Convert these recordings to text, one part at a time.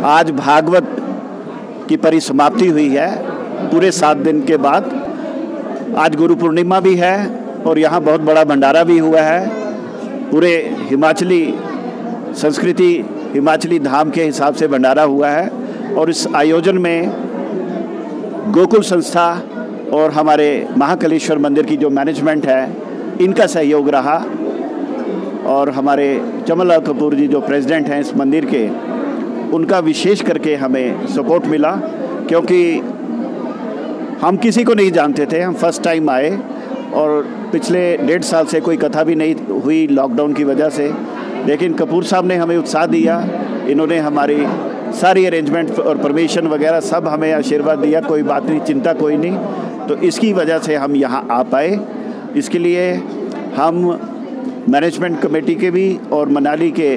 आज भागवत की परिसमाप्ति हुई है पूरे 7 दिन के बाद। आज गुरु पूर्णिमा भी है और यहाँ बहुत बड़ा भंडारा भी हुआ है। पूरे हिमाचली संस्कृति, हिमाचली धाम के हिसाब से भंडारा हुआ है और इस आयोजन में गोकुल संस्था और हमारे महाकालेश्वर मंदिर की जो मैनेजमेंट है इनका सहयोग रहा और हमारे चमनलाल कपूर जी जो प्रेसिडेंट हैं इस मंदिर के, उनका विशेष करके हमें सपोर्ट मिला, क्योंकि हम किसी को नहीं जानते थे। हम फर्स्ट टाइम आए और पिछले 1.5 साल से कोई कथा भी नहीं हुई लॉकडाउन की वजह से, लेकिन कपूर साहब ने हमें उत्साह दिया। इन्होंने हमारी सारी अरेंजमेंट और परमिशन वगैरह सब हमें आशीर्वाद दिया, कोई बात नहीं, चिंता कोई नहीं। तो इसकी वजह से हम यहाँ आ पाए। इसके लिए हम मैनेजमेंट कमेटी के भी और मनाली के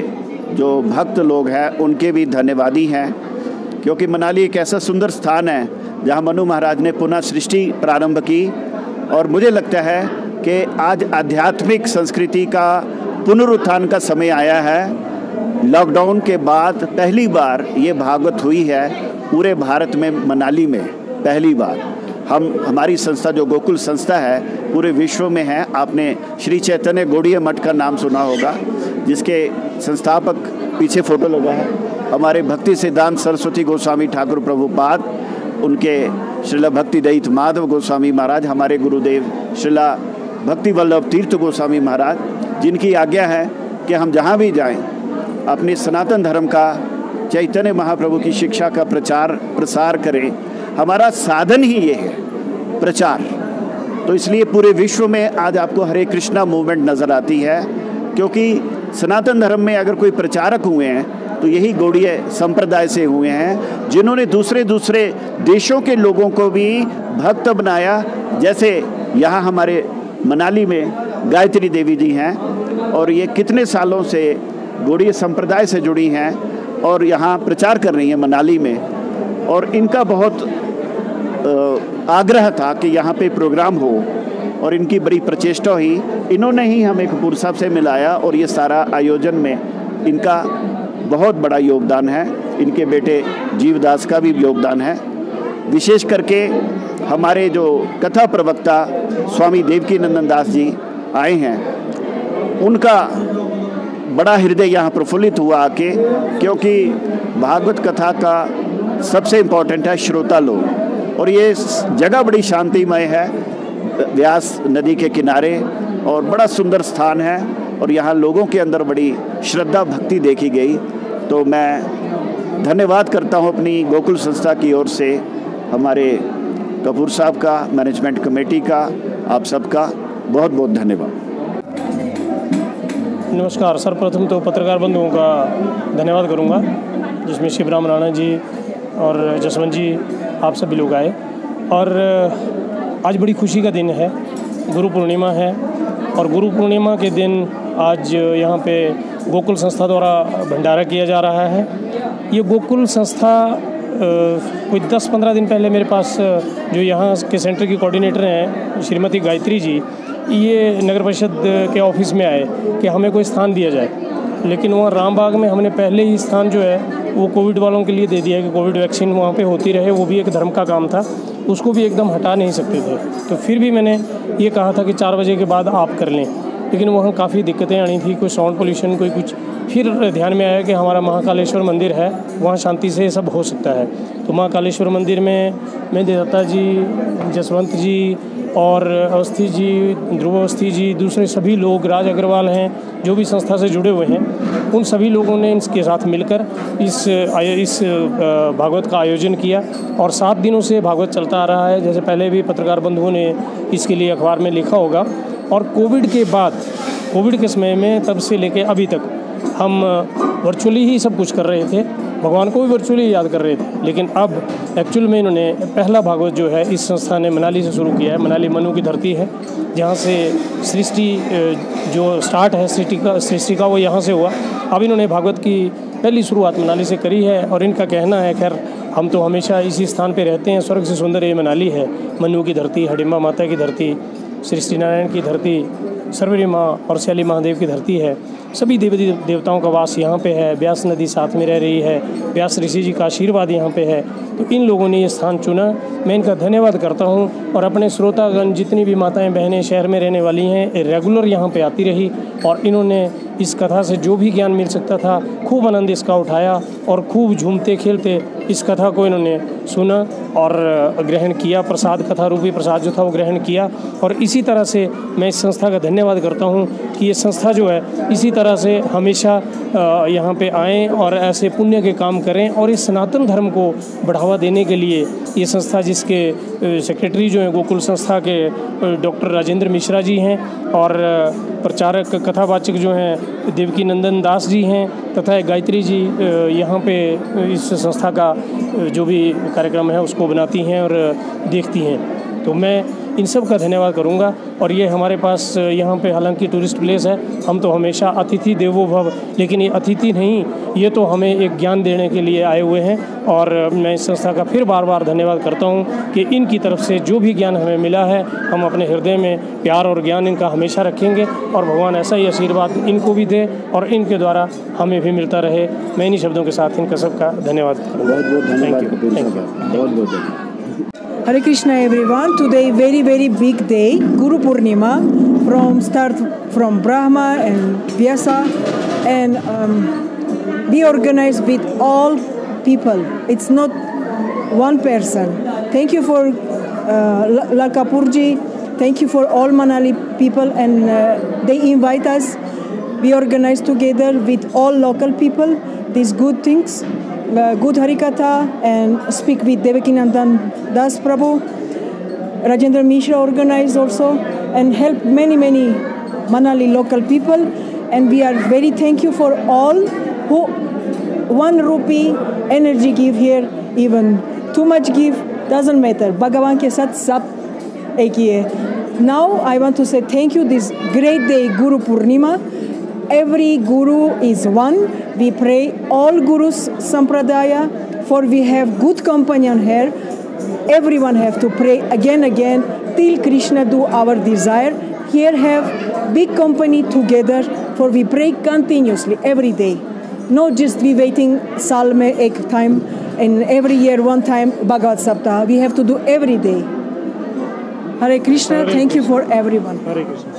जो भक्त लोग हैं उनके भी धन्यवादी हैं, क्योंकि मनाली एक ऐसा सुंदर स्थान है जहाँ मनु महाराज ने पुनः सृष्टि प्रारंभ की। और मुझे लगता है कि आज आध्यात्मिक संस्कृति का पुनरुत्थान का समय आया है। लॉकडाउन के बाद पहली बार ये भागवत हुई है पूरे भारत में, मनाली में पहली बार। हमारी संस्था जो गोकुल संस्था है पूरे विश्व में है। आपने श्री चैतन्य गौड़ीय मठ का नाम सुना होगा, जिसके संस्थापक पीछे फोटो लगा है हमारे भक्ति सिद्धांत सरस्वती गोस्वामी ठाकुर प्रभुपाद, उनके श्रीला भक्ति दयित माधव गोस्वामी महाराज, हमारे गुरुदेव श्रीला भक्ति वल्लभ तीर्थ गोस्वामी महाराज, जिनकी आज्ञा है कि हम जहाँ भी जाएं अपने सनातन धर्म का, चैतन्य महाप्रभु की शिक्षा का प्रचार प्रसार करें। हमारा साधन ही ये है, प्रचार। तो इसलिए पूरे विश्व में आज आपको हरे कृष्णा मूवमेंट नज़र आती है, क्योंकि सनातन धर्म में अगर कोई प्रचारक हुए हैं तो यही गौड़ीय संप्रदाय से हुए हैं, जिन्होंने दूसरे देशों के लोगों को भी भक्त बनाया। जैसे यहाँ हमारे मनाली में गायत्री देवी जी हैं और ये कितने सालों से गौड़ीय संप्रदाय से जुड़ी हैं और यहाँ प्रचार कर रही हैं मनाली में। और इनका बहुत आग्रह था कि यहाँ पे प्रोग्राम हो और इनकी बड़ी प्रचेष्टा हुई। इन्होंने ही हमें कपूर साहब से मिलाया और ये सारा आयोजन में इनका बहुत बड़ा योगदान है। इनके बेटे जीवदास का भी योगदान है। विशेष करके हमारे जो कथा प्रवक्ता स्वामी देवकीनंदन दास जी आए हैं, उनका बड़ा हृदय यहाँ प्रफुल्लित हुआ आके, क्योंकि भागवत कथा का सबसे इम्पोर्टेंट है श्रोता लोग। और ये जगह बड़ी शांतिमय है, व्यास नदी के किनारे, और बड़ा सुंदर स्थान है और यहाँ लोगों के अंदर बड़ी श्रद्धा भक्ति देखी गई। तो मैं धन्यवाद करता हूँ अपनी गोकुल संस्था की ओर से, हमारे कपूर साहब का, मैनेजमेंट कमेटी का, आप सबका बहुत बहुत धन्यवाद। नमस्कार। सर्वप्रथम तो पत्रकार बंधुओं का धन्यवाद करूंगा, जिसमें शिवराम राणा जी और जसवंत जी आप सभी लोग आए। और आज बड़ी खुशी का दिन है, गुरु पूर्णिमा है। और गुरु पूर्णिमा के दिन आज यहाँ पे गोकुल संस्था द्वारा भंडारा किया जा रहा है। ये गोकुल संस्था कोई 10-15 दिन पहले मेरे पास जो यहाँ के सेंटर की कोऑर्डिनेटर हैं श्रीमती गायत्री जी, ये नगर परिषद के ऑफिस में आए कि हमें कोई स्थान दिया जाए। लेकिन वहाँ रामबाग में हमने पहले ही स्थान जो है वो कोविड वालों के लिए दे दिया कि कोविड वैक्सीन वहाँ पे होती रहे, वो भी एक धर्म का काम था, उसको भी एकदम हटा नहीं सकते थे। तो फिर भी मैंने ये कहा था कि 4 बजे के बाद आप कर लें, लेकिन वहाँ काफ़ी दिक्कतें आनी थी, कोई साउंड पोल्यूशन, कोई कुछ। फिर ध्यान में आया कि हमारा महाकालेश्वर मंदिर है, वहाँ शांति से सब हो सकता है। तो महाकालेश्वर मंदिर में मेरे दाता जी, जसवंत जी और अवस्थी जी, ध्रुव अवस्थी जी, दूसरे सभी लोग, राज अग्रवाल हैं, जो भी संस्था से जुड़े हुए हैं, उन सभी लोगों ने इसके साथ मिलकर इस भागवत का आयोजन किया। और 7 दिनों से भागवत चलता आ रहा है, जैसे पहले भी पत्रकार बंधुओं ने इसके लिए अखबार में लिखा होगा। और कोविड के बाद, कोविड के समय में, तब से लेके अभी तक हम वर्चुअली ही सब कुछ कर रहे थे, भगवान को भी वर्चुअली याद कर रहे थे। लेकिन अब एक्चुअल में इन्होंने पहला भागवत जो है इस संस्था ने मनाली से शुरू किया है। मनाली मनु की धरती है, जहाँ से सृष्टि जो स्टार्ट है सृष्टि का वो यहाँ से हुआ। अब इन्होंने भागवत की पहली शुरुआत मनाली से करी है। और इनका कहना है, खैर हम तो हमेशा इसी स्थान पे रहते हैं, स्वर्ग से सुंदर ये मनाली है, मनु की धरती, हडिम्बा माता की धरती, सृष्टि नारायण की धरती, सर्वरी माँ और शैली महादेव की धरती है। सभी देवी देवताओं का वास यहाँ पे है, ब्यास नदी साथ में रह रही है, व्यास ऋषि जी का आशीर्वाद यहाँ पे है। तो इन लोगों ने ये स्थान चुना, मैं इनका धन्यवाद करता हूँ। और अपने श्रोतागण जितनी भी माताएं बहनें शहर में रहने वाली हैं, रेगुलर यहाँ पे आती रही और इन्होंने इस कथा से जो भी ज्ञान मिल सकता था खूब आनंद इसका उठाया और खूब झूमते खेलते इस कथा को इन्होंने सुना और ग्रहण किया। प्रसाद, कथा रूपी प्रसाद जो था वो ग्रहण किया। और इसी तरह से मैं इस संस्था का धन्यवाद करता हूँ कि ये संस्था जो है इसी तरह से हमेशा यहाँ पे आएँ और ऐसे पुण्य के काम करें और इस सनातन धर्म को बढ़ावा देने के लिए ये संस्था, जिसके सेक्रेटरी जो हैं गोकुल संस्था के डॉक्टर राजेंद्र मिश्रा जी हैं और प्रचारक कथावाचक जो हैं देवकी नंदन दास जी हैं तथा गायत्री जी यहाँ पे इस संस्था का जो भी कार्यक्रम है उसको बनाती हैं और देखती हैं। तो मैं इन सब का धन्यवाद करूँगा। और ये हमारे पास यहाँ पे हालांकि टूरिस्ट प्लेस है, हम तो हमेशा अतिथि देवो भव, लेकिन ये अतिथि नहीं, ये तो हमें एक ज्ञान देने के लिए आए हुए हैं। और मैं इस संस्था का फिर बार बार धन्यवाद करता हूँ कि इनकी तरफ से जो भी ज्ञान हमें मिला है, हम अपने हृदय में प्यार और ज्ञान इनका हमेशा रखेंगे और भगवान ऐसा ही आशीर्वाद इनको भी दे और इनके द्वारा हमें भी मिलता रहे। मैं इन्हीं शब्दों के साथ इनका सबका धन्यवाद करूँगा। Hare Krishna everyone. Today very big day, Guru Purnima, from Brahma and Vyasa, and we organize with all people. It's not one person. Thank you for Lakapurji. Thank you for all Manali people, and they invite us. We organize together with all local people these good things. Good Harikatha and speak with Devakinandan Das Prabhu. Rajendra Mishra organized also and help many Manali local people. And we are very thankful for all who 1 rupee energy give here, even too much give, doesn't matter. Bhagavan ke saath sab ek hi hai. Now I want to say thank you this great day, Guru Purnima. Every guru is one. We pray all gurus sampradaya, for we have good companion here. Everyone have to pray again till Krishna do our desire. Here have big company together, for we pray continuously every day. Not just we waiting Salme ek time and every year one time Bhagavad Saptaha. We have to do every day. Hare Krishna. Thank you for everyone. Hare Krishna.